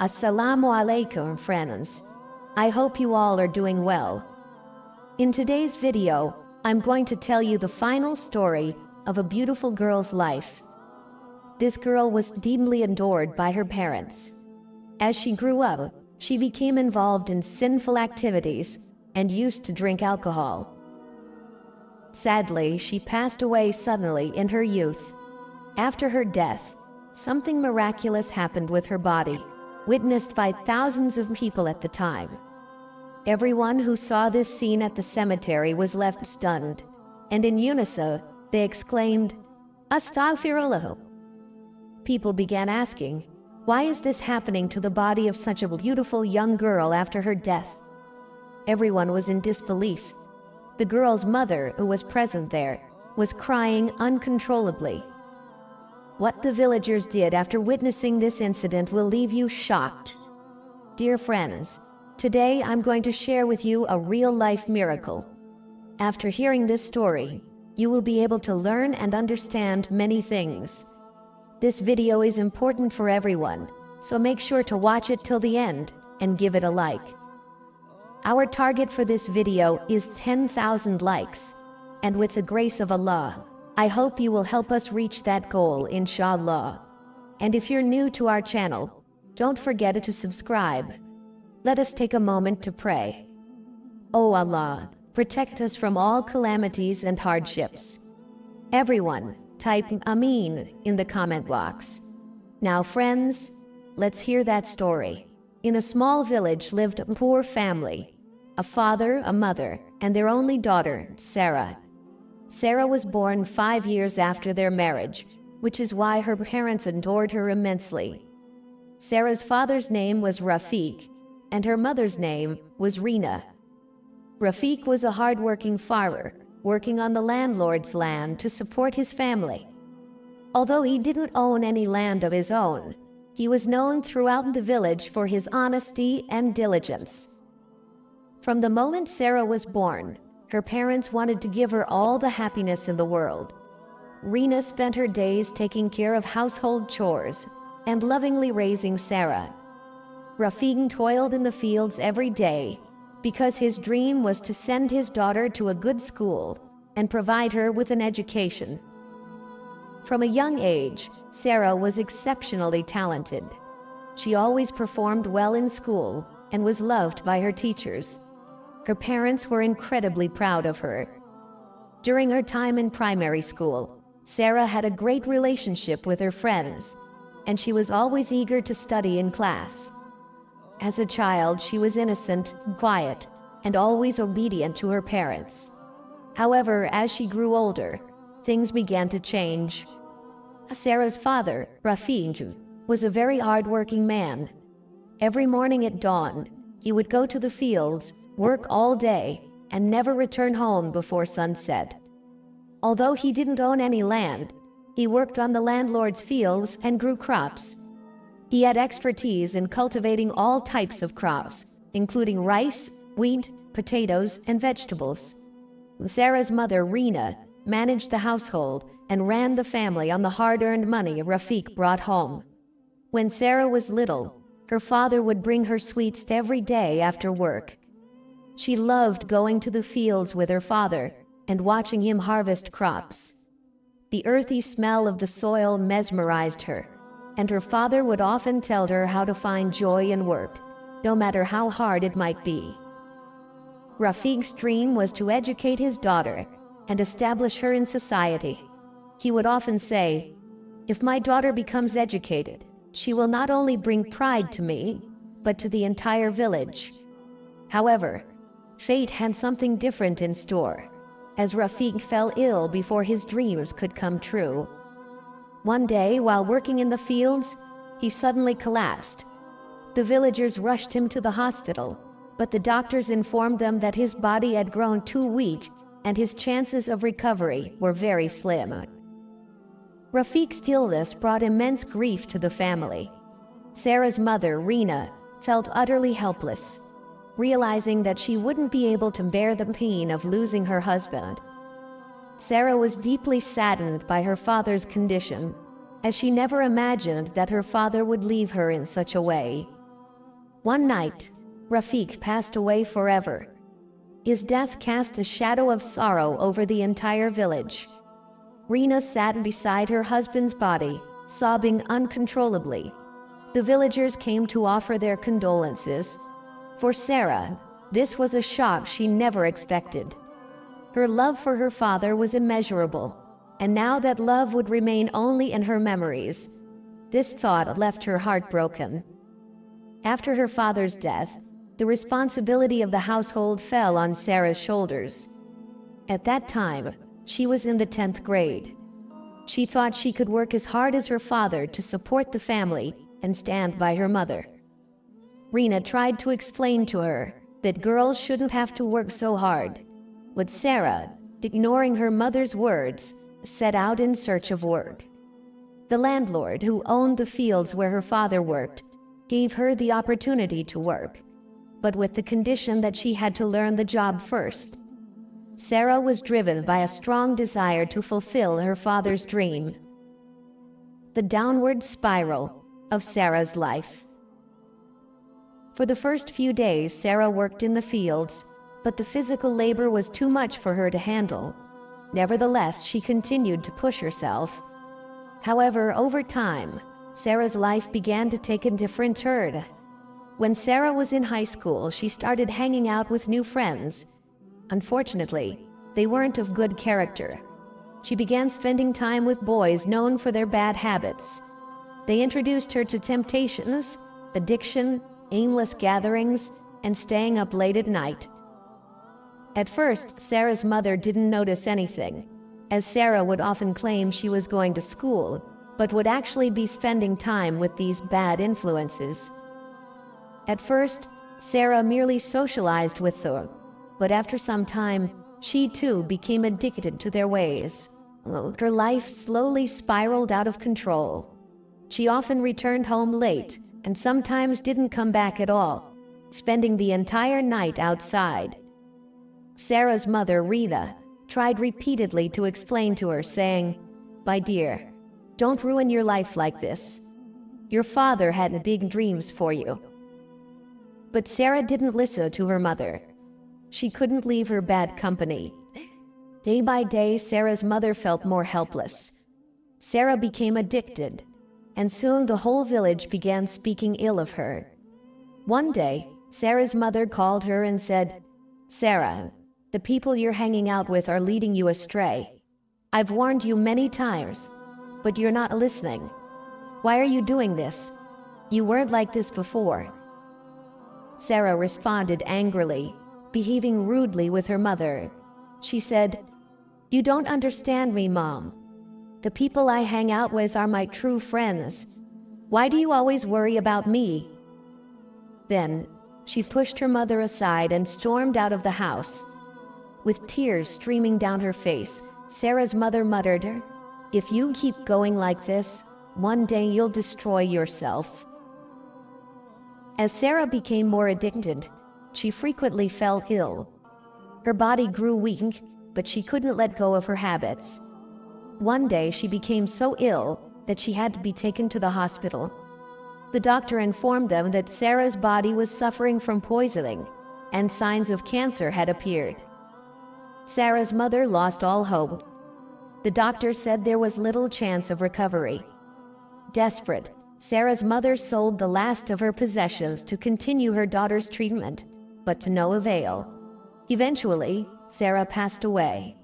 Assalamu alaikum, friends. I hope you all are doing well. In today's video, I'm going to tell you the final story of a beautiful girl's life. This girl was deeply adored by her parents. As she grew up, she became involved in sinful activities and used to drink alcohol. Sadly, she passed away suddenly in her youth. After her death, something miraculous happened with her body, witnessed by thousands of people at the time. Everyone who saw this scene at the cemetery was left stunned, and in unison, they exclaimed, "Astaghfirullah." People began asking, why is this happening to the body of such a beautiful young girl after her death? Everyone was in disbelief. The girl's mother, who was present there, was crying uncontrollably. What the villagers did after witnessing this incident will leave you shocked. Dear friends, today I'm going to share with you a real-life miracle. After hearing this story, you will be able to learn and understand many things. This video is important for everyone, so make sure to watch it till the end and give it a like. Our target for this video is 10,000 likes, and with the grace of Allah, I hope you will help us reach that goal, inshallah. And if you're new to our channel, don't forget to subscribe. Let us take a moment to pray. O Allah, protect us from all calamities and hardships. Everyone, type Ameen in the comment box. Now friends, let's hear that story. In a small village lived a poor family, a father, a mother, and their only daughter, Sarah. Sarah was born 5 years after their marriage, which is why her parents adored her immensely. Sarah's father's name was Rafiq, and her mother's name was Rina. Rafiq was a hard-working farmer, working on the landlord's land to support his family. Although he didn't own any land of his own, he was known throughout the village for his honesty and diligence. From the moment Sarah was born, her parents wanted to give her all the happiness in the world. Rina spent her days taking care of household chores and lovingly raising Sarah. Rafiq toiled in the fields every day because his dream was to send his daughter to a good school and provide her with an education. From a young age, Sarah was exceptionally talented. She always performed well in school and was loved by her teachers. Her parents were incredibly proud of her. During her time in primary school, Sarah had a great relationship with her friends, and she was always eager to study in class. As a child, she was innocent, quiet, and always obedient to her parents. However, as she grew older, things began to change. Sarah's father, Rafiq, was a very hard-working man. Every morning at dawn, he would go to the fields, work all day, and never return home before sunset. Although he didn't own any land, he worked on the landlord's fields and grew crops. He had expertise in cultivating all types of crops, including rice, wheat, potatoes, and vegetables. Sarah's mother, Rina, managed the household and ran the family on the hard-earned money Rafiq brought home. When Sarah was little, her father would bring her sweets every day after work. She loved going to the fields with her father and watching him harvest crops. The earthy smell of the soil mesmerized her, and her father would often tell her how to find joy in work, no matter how hard it might be. Rafiq's dream was to educate his daughter and establish her in society. He would often say, "If my daughter becomes educated, she will not only bring pride to me, but to the entire village." However, fate had something different in store, as Rafiq fell ill before his dreams could come true. One day, while working in the fields, he suddenly collapsed. The villagers rushed him to the hospital, but the doctors informed them that his body had grown too weak and his chances of recovery were very slim. Rafiq's illness brought immense grief to the family. Sarah's mother, Rina, felt utterly helpless, realizing that she wouldn't be able to bear the pain of losing her husband. Sarah was deeply saddened by her father's condition, as she never imagined that her father would leave her in such a way. One night, Rafiq passed away forever. His death cast a shadow of sorrow over the entire village. Rina sat beside her husband's body, sobbing uncontrollably. The villagers came to offer their condolences. For Sarah, this was a shock she never expected. Her love for her father was immeasurable, and now that love would remain only in her memories, this thought left her heartbroken. After her father's death, the responsibility of the household fell on Sarah's shoulders. At that time, she was in the 10th grade. She thought she could work as hard as her father to support the family and stand by her mother. Rina tried to explain to her that girls shouldn't have to work so hard, but Sarah, ignoring her mother's words, set out in search of work. The landlord who owned the fields where her father worked gave her the opportunity to work, but with the condition that she had to learn the job first. Sarah was driven by a strong desire to fulfill her father's dream. The downward spiral of Sarah's life. For the first few days, Sarah worked in the fields, but the physical labor was too much for her to handle. Nevertheless, she continued to push herself. However, over time, Sarah's life began to take a different turn. When Sarah was in high school, she started hanging out with new friends. Unfortunately, they weren't of good character. She began spending time with boys known for their bad habits. They introduced her to temptations, addiction, aimless gatherings, and staying up late at night. At first, Sarah's mother didn't notice anything, as Sarah would often claim she was going to school, but would actually be spending time with these bad influences. At first, Sarah merely socialized with them, but after some time, she too became addicted to their ways. Her life slowly spiraled out of control. She often returned home late and sometimes didn't come back at all, spending the entire night outside. Sarah's mother, Rita, tried repeatedly to explain to her, saying, "My dear, don't ruin your life like this. Your father had big dreams for you." But Sarah didn't listen to her mother. She couldn't leave her bad company. Day by day, Sarah's mother felt more helpless. Sarah became addicted, and soon the whole village began speaking ill of her. One day, Sarah's mother called her and said, "Sarah, the people you're hanging out with are leading you astray. I've warned you many times, but you're not listening. Why are you doing this? You weren't like this before." Sarah responded angrily, behaving rudely with her mother. She said, "You don't understand me, Mom. The people I hang out with are my true friends. Why do you always worry about me?" Then, she pushed her mother aside and stormed out of the house. With tears streaming down her face, Sarah's mother muttered, "If you keep going like this, one day you'll destroy yourself." As Sarah became more addicted, she frequently fell ill. Her body grew weak, but she couldn't let go of her habits. One day she became so ill that she had to be taken to the hospital. The doctor informed them that Sarah's body was suffering from poisoning, and signs of cancer had appeared. Sarah's mother lost all hope. The doctor said there was little chance of recovery. Desperate, Sarah's mother sold the last of her possessions to continue her daughter's treatment, but to no avail. Eventually, Sarah passed away.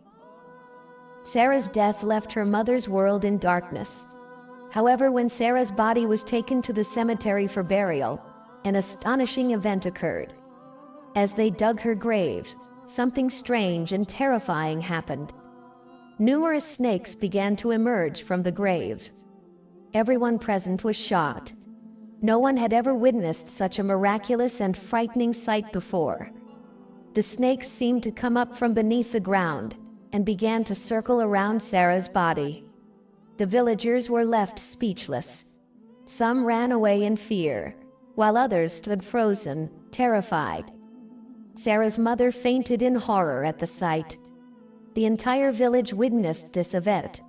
Sarah's death left her mother's world in darkness. However, when Sarah's body was taken to the cemetery for burial, an astonishing event occurred. As they dug her grave, something strange and terrifying happened. Numerous snakes began to emerge from the grave. Everyone present was shocked. No one had ever witnessed such a miraculous and frightening sight before. The snakes seemed to come up from beneath the ground and began to circle around Sarah's body. The villagers were left speechless. Some ran away in fear, while others stood frozen, terrified. Sarah's mother fainted in horror at the sight. The entire village witnessed this event.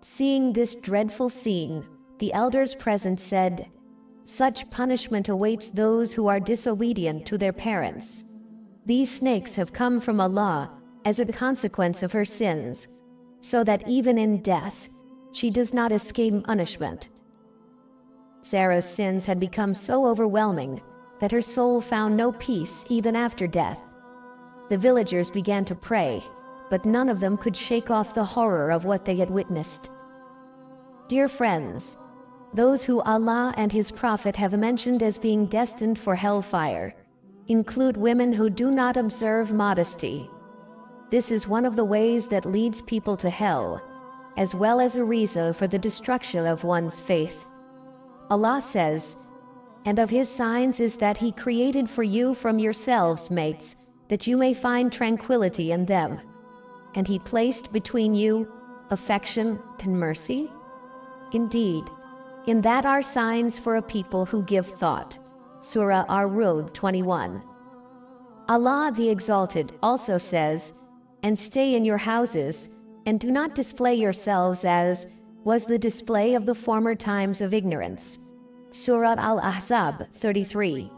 Seeing this dreadful scene, the elders present said, Such punishment awaits those who are disobedient to their parents. These snakes have come from Allah as a consequence of her sins, so that even in death, she does not escape punishment. Sarah's sins had become so overwhelming that her soul found no peace even after death. The villagers began to pray, but none of them could shake off the horror of what they had witnessed. Dear friends, those who Allah and His Prophet have mentioned as being destined for hellfire include women who do not observe modesty. This is one of the ways that leads people to hell, as well as a reason for the destruction of one's faith. Allah says, "And of His signs is that He created for you from yourselves mates, that you may find tranquility in them. And He placed between you affection and mercy. Indeed, in that are signs for a people who give thought." Surah Ar-Rud 21. Allah the Exalted also says, "And stay in your houses, and do not display yourselves as was the display of the former times of ignorance." Surah Al-Ahzab 33.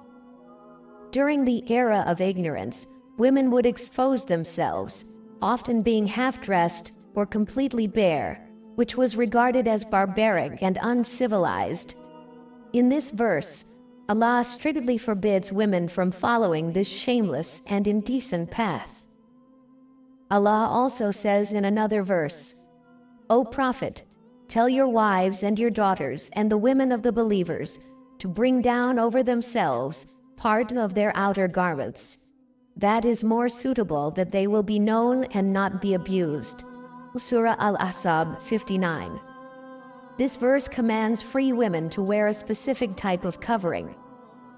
During the era of ignorance, women would expose themselves, often being half-dressed or completely bare, which was regarded as barbaric and uncivilized. In this verse, Allah strictly forbids women from following this shameless and indecent path. Allah also says in another verse, "O Prophet, tell your wives and your daughters and the women of the believers to bring down over themselves part of their outer garments. That is more suitable that they will be known and not be abused." Surah Al-Ahzab 59. This verse commands free women to wear a specific type of covering.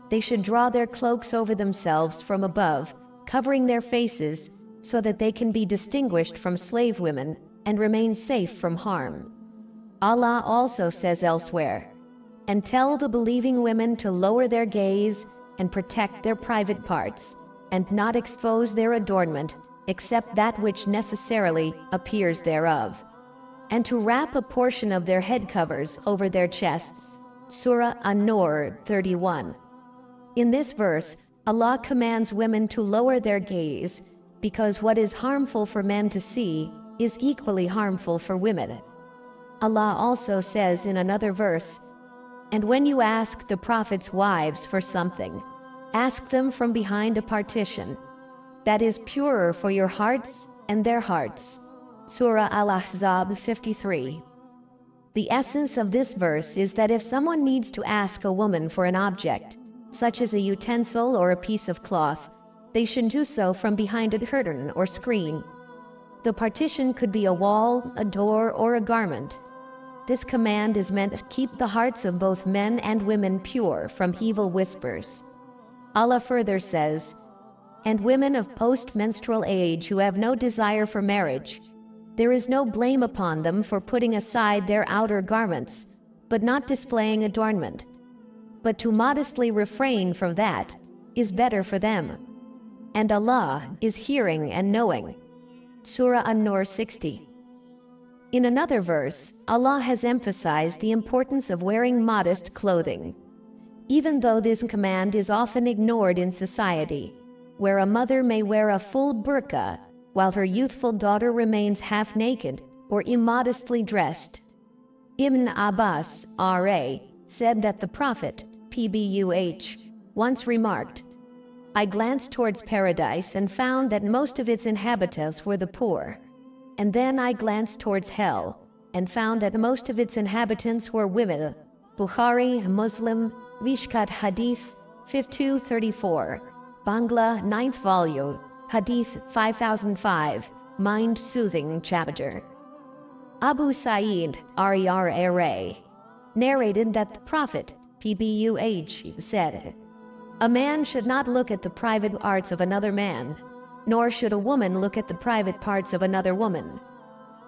They should draw their cloaks over themselves from above, covering their faces so that they can be distinguished from slave women and remain safe from harm. Allah also says elsewhere, "And tell the believing women to lower their gaze and protect their private parts, and not expose their adornment except that which necessarily appears thereof, and to wrap a portion of their head covers over their chests." Surah An-Nur 31. In this verse, Allah commands women to lower their gaze because what is harmful for men to see is equally harmful for women. Allah also says in another verse, "And when you ask the Prophet's wives for something, ask them from behind a partition. That is purer for your hearts and their hearts." Surah Al-Ahzab 53. The essence of this verse is that if someone needs to ask a woman for an object, such as a utensil or a piece of cloth, they should do so from behind a curtain or screen. The partition could be a wall, a door, or a garment. This command is meant to keep the hearts of both men and women pure from evil whispers. Allah further says, "And women of post-menstrual age who have no desire for marriage, there is no blame upon them for putting aside their outer garments, but not displaying adornment. But to modestly refrain from that is better for them. And Allah is hearing and knowing." Surah An-Nur 60. In another verse, Allah has emphasized the importance of wearing modest clothing. Even though this command is often ignored in society, where a mother may wear a full burqa while her youthful daughter remains half-naked or immodestly dressed. Ibn Abbas, R.A., said that the Prophet, PBUH, once remarked, "I glanced towards paradise and found that most of its inhabitants were the poor. And then I glanced towards hell and found that most of its inhabitants were women." Bukhari, Muslim, Mishkat Hadith 5234, Bangla 9th volume, Hadith 5005, Mind Soothing chapter. Abu Sa'id R.A. narrated that the Prophet, PBUH, said, "A man should not look at the private parts of another man, nor should a woman look at the private parts of another woman.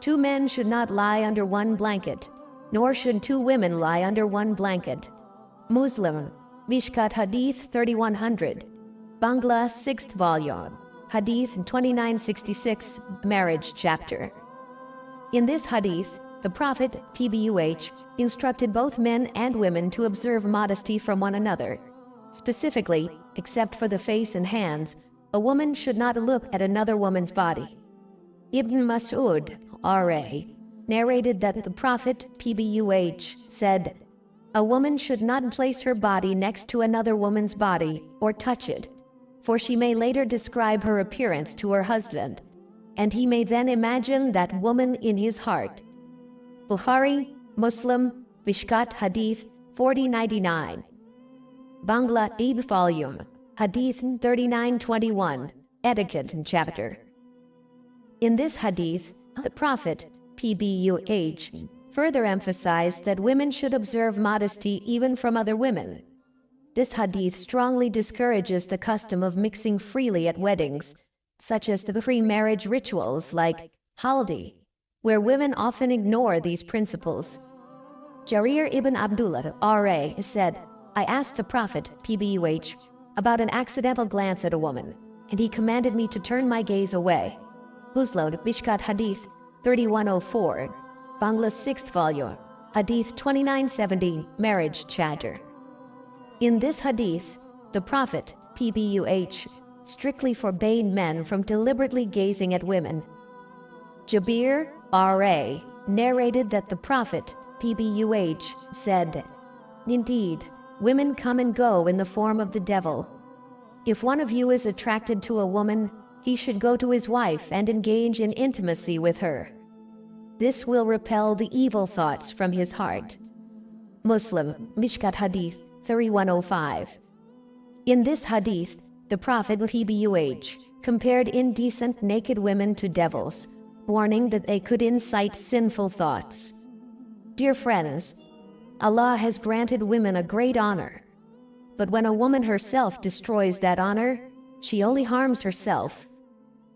Two men should not lie under one blanket, nor should two women lie under one blanket." Muslim, Mishkat Hadith 3100, Bangla 6th volume, Hadith 2966, Marriage chapter. In this hadith, The Prophet, PBUH, instructed both men and women to observe modesty from one another. Specifically, except for the face and hands, a woman should not look at another woman's body. Ibn Mas'ud, R.A., narrated that the Prophet, PBUH, said, "A woman should not place her body next to another woman's body or touch it, for she may later describe her appearance to her husband, and he may then imagine that woman in his heart." Bukhari, Muslim, Mishkat Hadith 4099. Bangla 8th volume, Hadith 3921, Etiquette chapter. In this hadith, the Prophet, PBUH, further emphasized that women should observe modesty even from other women. This hadith strongly discourages the custom of mixing freely at weddings, such as the pre-marriage rituals like haldi, where women often ignore these principles. Jarir ibn Abdullah, R.A., said, "I asked the Prophet, PBUH, about an accidental glance at a woman, and he commanded me to turn my gaze away." Buslod, Mishkat Hadith 3104, Bangla 6th volume, Hadith 2970, Marriage chapter. In this hadith, the Prophet, PBUH, strictly forbade men from deliberately gazing at women. Jabir, R.A., narrated that the Prophet, PBUH, said, "Indeed, women come and go in the form of the devil. If one of you is attracted to a woman, he should go to his wife and engage in intimacy with her. This will repel the evil thoughts from his heart." Muslim, Mishkat Hadith 3105. In this hadith, the Prophet, PBUH, compared indecent naked women to devils, warning that they could incite sinful thoughts. Dear friends, Allah has granted women a great honor, but when a woman herself destroys that honor, she only harms herself.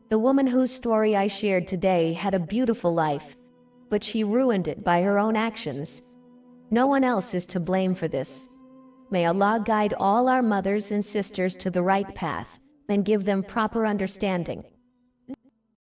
The woman whose story I shared today had a beautiful life, but she ruined it by her own actions. No one else is to blame for this. May Allah guide all our mothers and sisters to the right path and give them proper understanding.